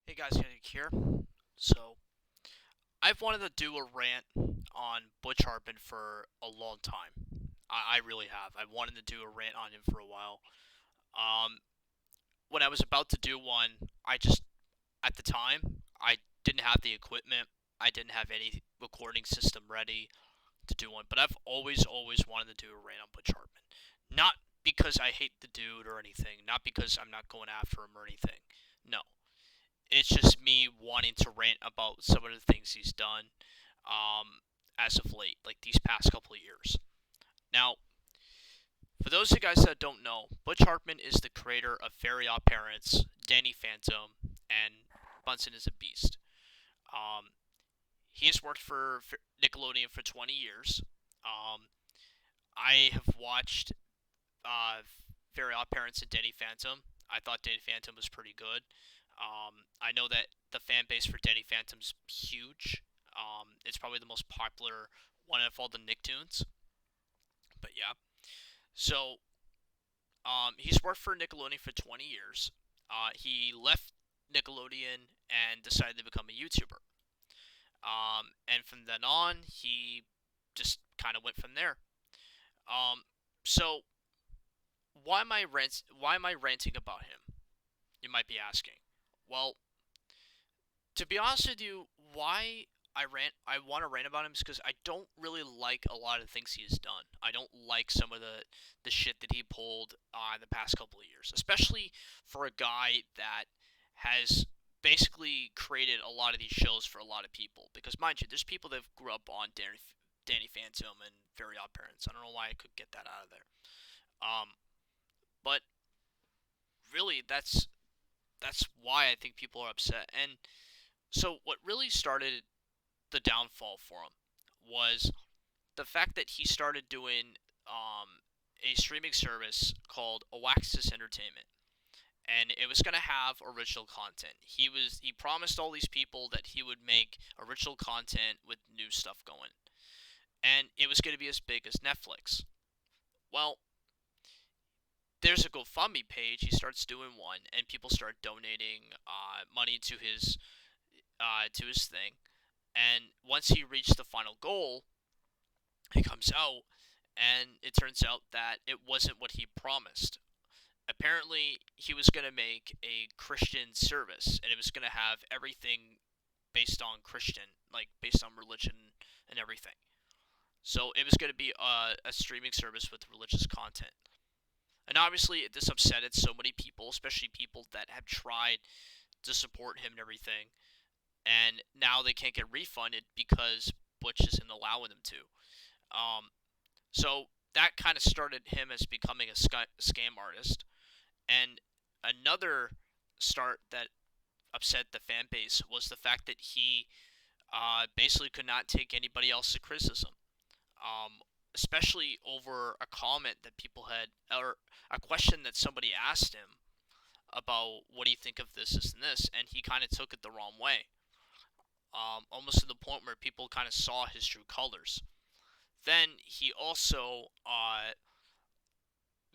Hey guys, Yannick here. So, I've wanted to do a rant on Butch Hartman for a long time. I really have. I wanted to do a rant on him for a while. Um, when I was about to do one, at the time, I didn't have the equipment. I didn't have any recording system ready to do one. But I've always wanted to do a rant on Butch Hartman. Not because I hate the dude or anything. Not because I'm not going after him or anything. No. It's just me wanting to rant about some of the things he's done as of late, like these past couple of years. Now, for those of you guys that don't know, Butch Hartman is the creator of Very Odd Parents, Danny Phantom, and Bunsen is a Beast. Um, he has worked for Nickelodeon for 20 years. Um, I have watched uh, Very Odd Parents and Danny Phantom. I thought Danny Phantom was pretty good. I know that the fan base for Danny Phantom's huge. It's probably the most popular one of all the Nicktoons. But yeah, so he's worked for Nickelodeon for 20 years. He left Nickelodeon and decided to become a YouTuber. And from then on, he just kind of went from there. Um, so why am I ranting about him? You might be asking. Well, to be honest with you, why I want to rant about him is because I don't really like a lot of things he has done. I don't like some of the shit that he pulled in the past couple of years, especially for a guy that has basically created a lot of these shows for a lot of people. Because mind you, there's people that grew up on Danny Phantom and Very Odd Parents. I don't know why I could get that out of there. Um, but really, that's why I think people are upset. And so what really started the downfall for him was the fact that he started doing a streaming service called Oaxis Entertainment, and it was going to have original content. He promised all these people that he would make original content with new stuff going, and it was going to be as big as Netflix. Well, there's a GoFundMe page. He starts doing one, and people start donating money to his thing. And once he reached the final goal, he comes out, and it turns out that it wasn't what he promised. Apparently, he was going to make a Christian service, and it was going to have everything based on Christian, like based on religion and everything. So it was going to be a streaming service with religious content. And obviously, this upsetted so many people, especially people that have tried to support him and everything. And now they can't get refunded because Butch isn't allowing them to. Um, so that kind of started him as becoming a scam artist. And another start that upset the fan base was the fact that he basically could not take anybody else's criticism, um, especially over a comment that people had, or a question that somebody asked him about what do you think of this and this, and he kind of took it the wrong way, almost to the point where people kind of saw his true colors. Then he also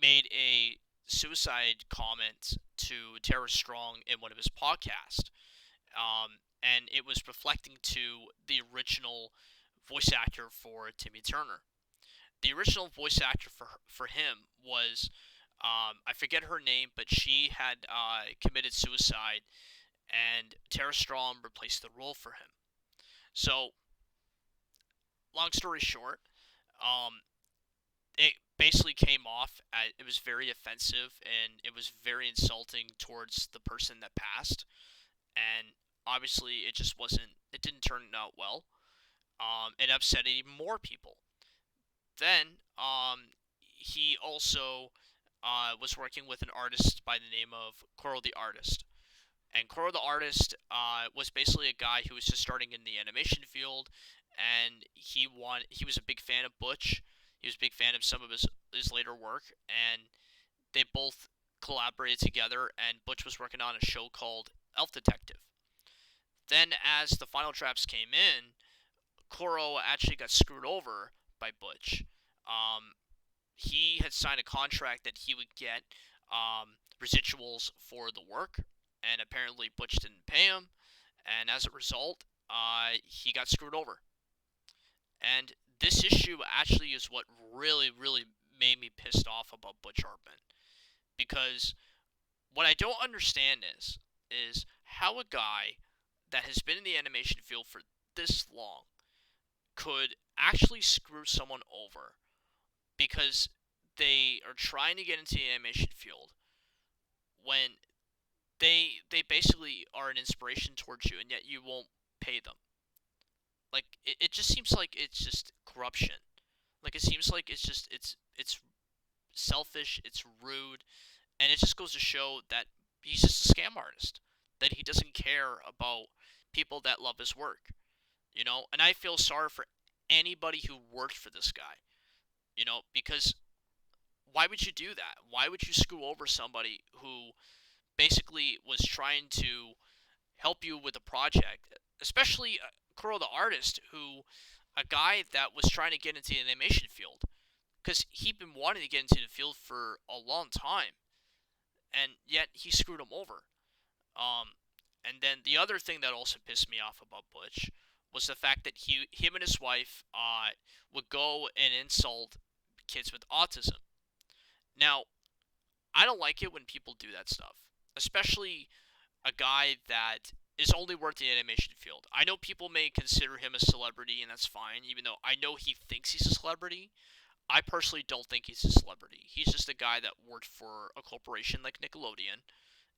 made a suicide comment to Tara Strong in one of his podcasts, and it was reflecting to the original voice actor for Timmy Turner. The original voice actor for him was I forget her name, but she had committed suicide, and Tara Strong replaced the role for him. So, long story short, um, it basically came off as it was very offensive and it was very insulting towards the person that passed, and obviously it just wasn't. It didn't turn out well. It upset even more people. Then he also was working with an artist by the name of Coral the Artist. And Coral the Artist was basically a guy who was just starting in the animation field, and he was a big fan of Butch. He was a big fan of some of his later work, and they both collaborated together. And Butch was working on a show called Elf Detective. Then, as the final drafts came in, Coral actually got screwed over by Butch. Um, he had signed a contract that he would get residuals for the work, and apparently Butch didn't pay him, and as a result, he got screwed over. And this issue actually is what really, really made me pissed off about Butch Hartman, because what I don't understand is how a guy that has been in the animation field for this long could actually screw someone over because they are trying to get into the animation field when they basically are an inspiration towards you, and yet you won't pay them. Like it just seems like it's just corruption. Like it seems like it's selfish, it's rude, and it just goes to show that he's just a scam artist. That he doesn't care about people that love his work. And I feel sorry for anybody who worked for this guy. Because why would you do that? Why would you screw over somebody who basically was trying to help you with a project, especially Kuro the artist, who a guy that was trying to get into the animation field because he'd been wanting to get into the field for a long time, and yet he screwed him over. Um, and then the other thing that also pissed me off about Butch was the fact that him and his wife would go and insult kids with autism. Now, I don't like it when people do that stuff, especially a guy that is only worth the animation field. I know people may consider him a celebrity, and that's fine, even though I know he thinks he's a celebrity. I personally don't think he's a celebrity. He's just a guy that worked for a corporation like Nickelodeon,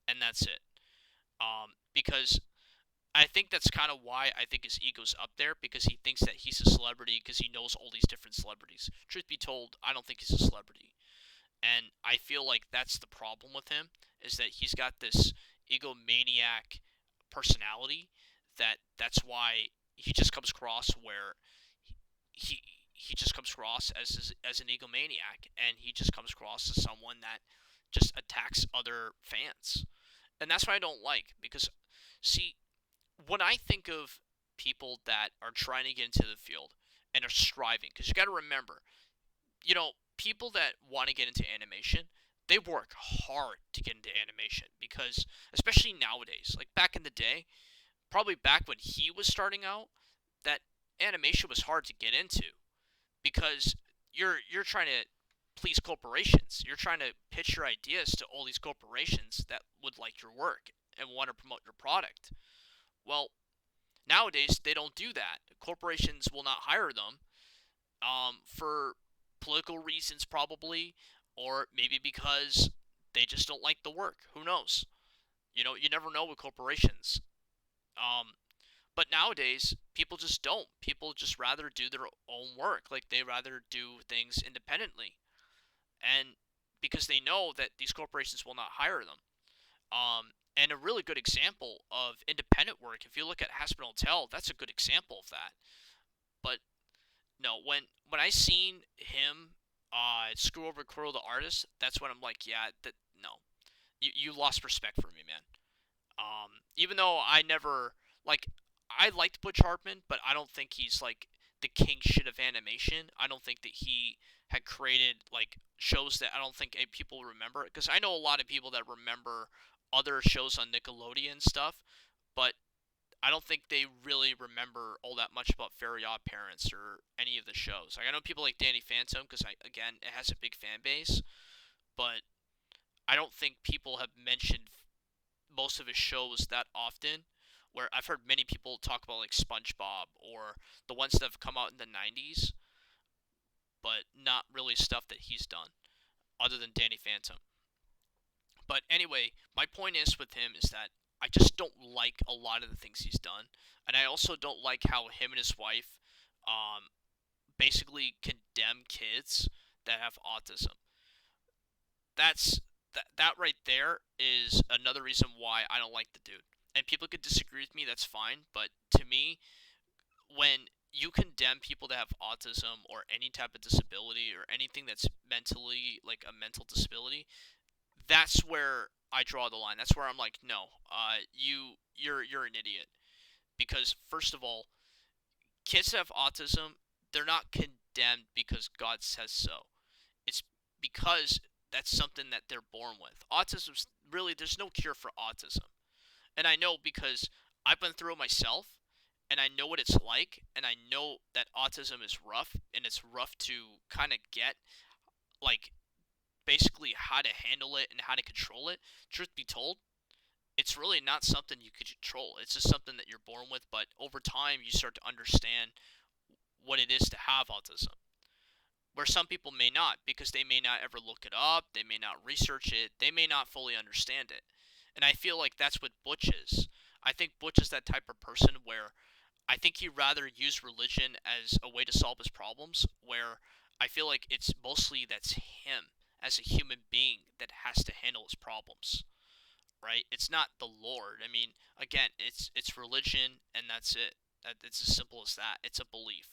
and that's it. Because I think that's kind of why I think his ego's up there, because he thinks that he's a celebrity because he knows all these different celebrities. Truth be told, I don't think he's a celebrity. And I feel like that's the problem with him, is that he's got this egomaniac personality that's why he just comes across where he he just comes across as an egomaniac, and he just comes across as someone that just attacks other fans. And that's what I don't like, because see, when I think of people that are trying to get into the field and are striving, because you got to remember, people that want to get into animation, they work hard to get into animation, because especially nowadays, like back in the day, probably back when he was starting out, that animation was hard to get into, because you're trying to please corporations. You're trying to pitch your ideas to all these corporations that would like your work and want to promote your product. Well, nowadays they don't do that. Corporations will not hire them for political reasons, probably, or maybe because they just don't like the work. Who knows? You never know with corporations. Um, but nowadays, people just don't. People just rather do their own work. Like, they rather do things independently. And because they know that these corporations will not hire them. And a really good example of independent work, if you look at Haspel Hotel, that's a good example of that. But no, when I seen him screw over Kuro the artist, that's when I'm like, yeah, that no, you lost respect for me, man. Even though I never like, I liked Butch Hartman, but I don't think he's like the king shit of animation. I don't think that he had created like shows that I don't think people remember, because I know a lot of people that remember other shows on Nickelodeon and stuff, but I don't think they really remember all that much about Fairy Odd Parents or any of the shows. Like, I know people like Danny Phantom, because again, it has a big fan base, but I don't think people have mentioned most of his shows that often. Where I've heard many people talk about like SpongeBob or the ones that have come out in the '90s, but not really stuff that he's done other than Danny Phantom. But anyway, my point is with him is that I just don't like a lot of the things he's done, and I also don't like how him and his wife um, basically condemn kids that have autism. That right there is another reason why I don't like the dude. And people could disagree with me, that's fine, but to me, when you condemn people that have autism or any type of disability or anything that's mentally like a mental disability, that's where I draw the line. That's where I'm like, no, you're an idiot, because first of all, kids that have autism, they're not condemned because God says so. It's because that's something that they're born with. Autism's really, there's no cure for autism. And I know because I've been through it myself, and I know what it's like, and I know that autism is rough, and it's rough to kind of get, like, basically how to handle it and how to control it. Truth be told, it's really not something you could control. It's just something that you're born with, but over time you start to understand what it is to have autism. Where some people may not, because they may not ever look it up, they may not research it, they may not fully understand it. And I feel like that's what Butch is. I think Butch is that type of person where I think he'd rather use religion as a way to solve his problems, where I feel like it's mostly that's him as a human being that has to handle his problems, right? It's not the Lord. I mean, again, it's religion and that's it. It's as simple as that. It's a belief,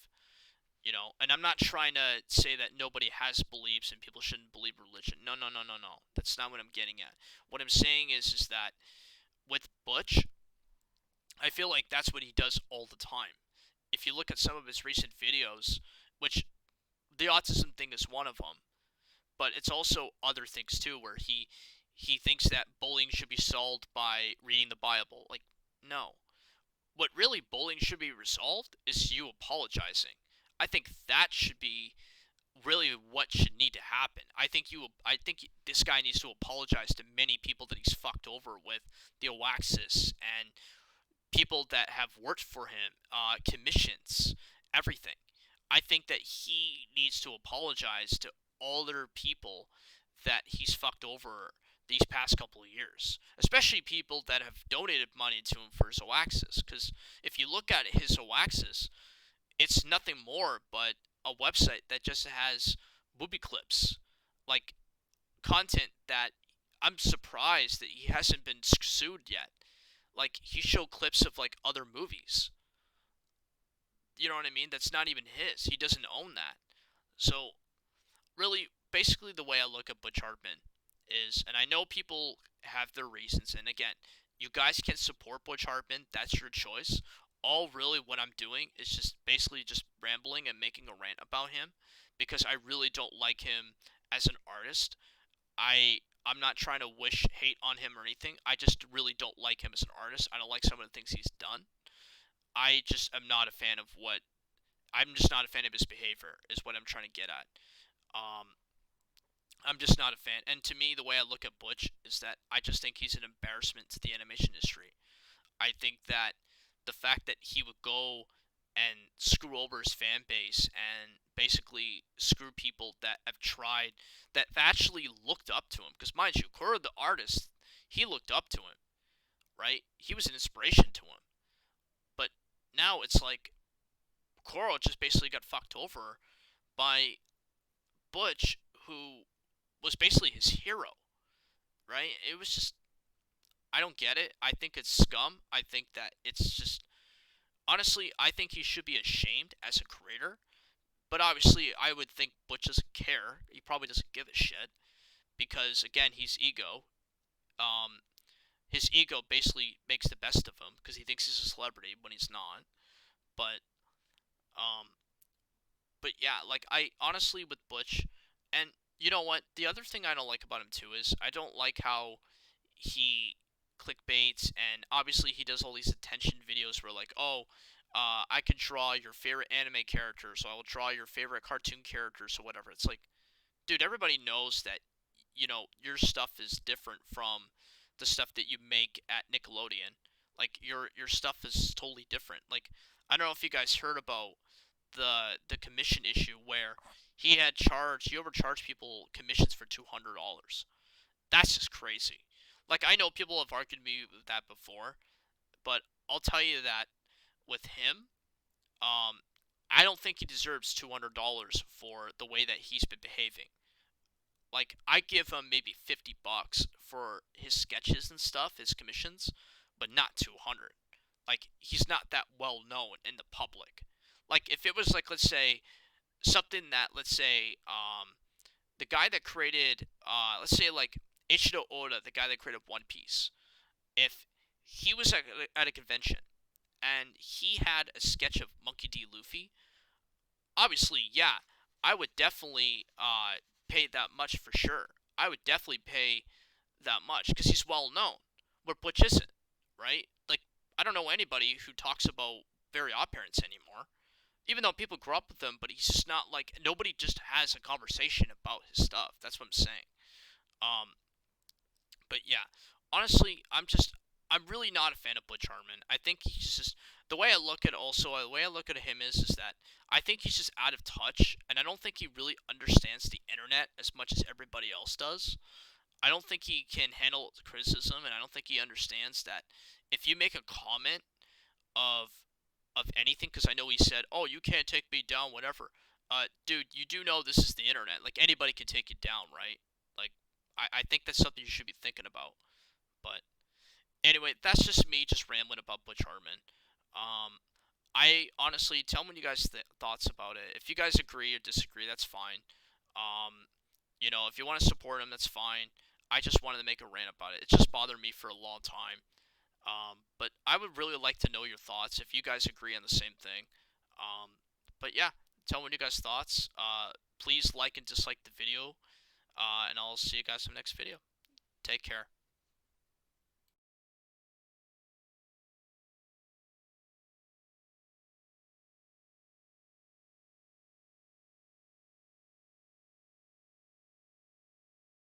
And I'm not trying to say that nobody has beliefs and people shouldn't believe religion. No, no, no, no, no. That's not what I'm getting at. What I'm saying is that with Butch, I feel like that's what he does all the time. If you look at some of his recent videos, which the autism thing is one of them, but it's also other things too, where he thinks that bullying should be solved by reading the Bible. Like, no. What really bullying should be resolved is you apologizing. I think that should be really what should need to happen. I think this guy needs to apologize to many people that he's fucked over with the Oaxis and people that have worked for him, commissions, everything. I think that he needs to apologize to all other people that he's fucked over these past couple of years, especially people that have donated money to him for his Oaxis. Because if you look at his Oaxis, it's nothing more but a website that just has movie clips, like content that I'm surprised that he hasn't been sued yet. Like, he showed clips of like other movies. You know what I mean? That's not even his. He doesn't own that. So really, basically, the way I look at Butch Hartman is, and I know people have their reasons, and again, you guys can support Butch Hartman. That's your choice. All really what I'm doing is just basically just rambling and making a rant about him because I really don't like him as an artist. I'm not trying to wish hate on him or anything. I just really don't like him as an artist. I don't like some of the things he's done. I just am not a fan of what I'm just not a fan of his behavior is what I'm trying to get at. Um, I'm just not a fan. And to me, the way I look at Butch is that I just think he's an embarrassment to the animation industry. I think that the fact that he would go and screw over his fan base and basically screw people that have tried, that actually looked up to him. Because mind you, Koro the artist, he looked up to him, right? He was an inspiration to him. But now it's like Koro just basically got fucked over by Butch, who was basically his hero, right? It was just, I don't get it. I think it's scum. I think that it's just, honestly, I think he should be ashamed as a creator. But obviously, I would think Butch doesn't care. He probably doesn't give a shit because, again, he's ego. Um, his ego basically makes the best of him because he thinks he's a celebrity when he's not. But um, but yeah, like I honestly with Butch, and you know what? The other thing I don't like about him too is I don't like how he clickbaits, and obviously he does all these attention videos where like, oh, I could draw your favorite anime character, so I will draw your favorite cartoon characters or whatever. It's like, dude, everybody knows that your stuff is different from the stuff that you make at Nickelodeon. Like your stuff is totally different. Like I don't know if you guys heard about the commission issue where he overcharged people commissions for $200. That's just crazy. Like I know people have argued me with that before, but I'll tell you that with him, um, I don't think he deserves $200 for the way that he's been behaving. Like I give him maybe $50 for his sketches and stuff, his commissions, but not 200. Like he's not that well known in the public. Like if it was like let's say something that let's say the guy that created let's say like Ichiro Oda, the guy that created One Piece, if he was at a convention and he had a sketch of Monkey D. Luffy, obviously, yeah, I would definitely pay that much for sure. I would definitely pay that much because he's well known, where Butch isn't, right? Like, I don't know anybody who talks about very odd parents anymore. Even though people grew up with them, but he's just not like nobody just has a conversation about his stuff. That's what I'm saying. Um, but yeah, honestly, I'm really not a fan of Butch Hartman. I think he's just the way I look at the way I look at him is that I think he's just out of touch, and I don't think he really understands the internet as much as everybody else does. I don't think he can handle criticism, and I don't think he understands that if you make a comment of anything, because I know he said, "Oh, you can't take me down, whatever." Dude, you do know this is the internet. Like anybody can take you down, right? Like, I think that's something you should be thinking about. But anyway, that's just me just rambling about Butch Hartman. Um, I honestly tell me what you guys thoughts about it. If you guys agree or disagree, that's fine. Um, if you want to support him, that's fine. I just wanted to make a rant about it. It just bothered me for a long time. But I would really like to know your thoughts if you guys agree on the same thing. But yeah, tell me what you guys thoughts. Please like and dislike the video. And I'll see you guys in the next video. Take care.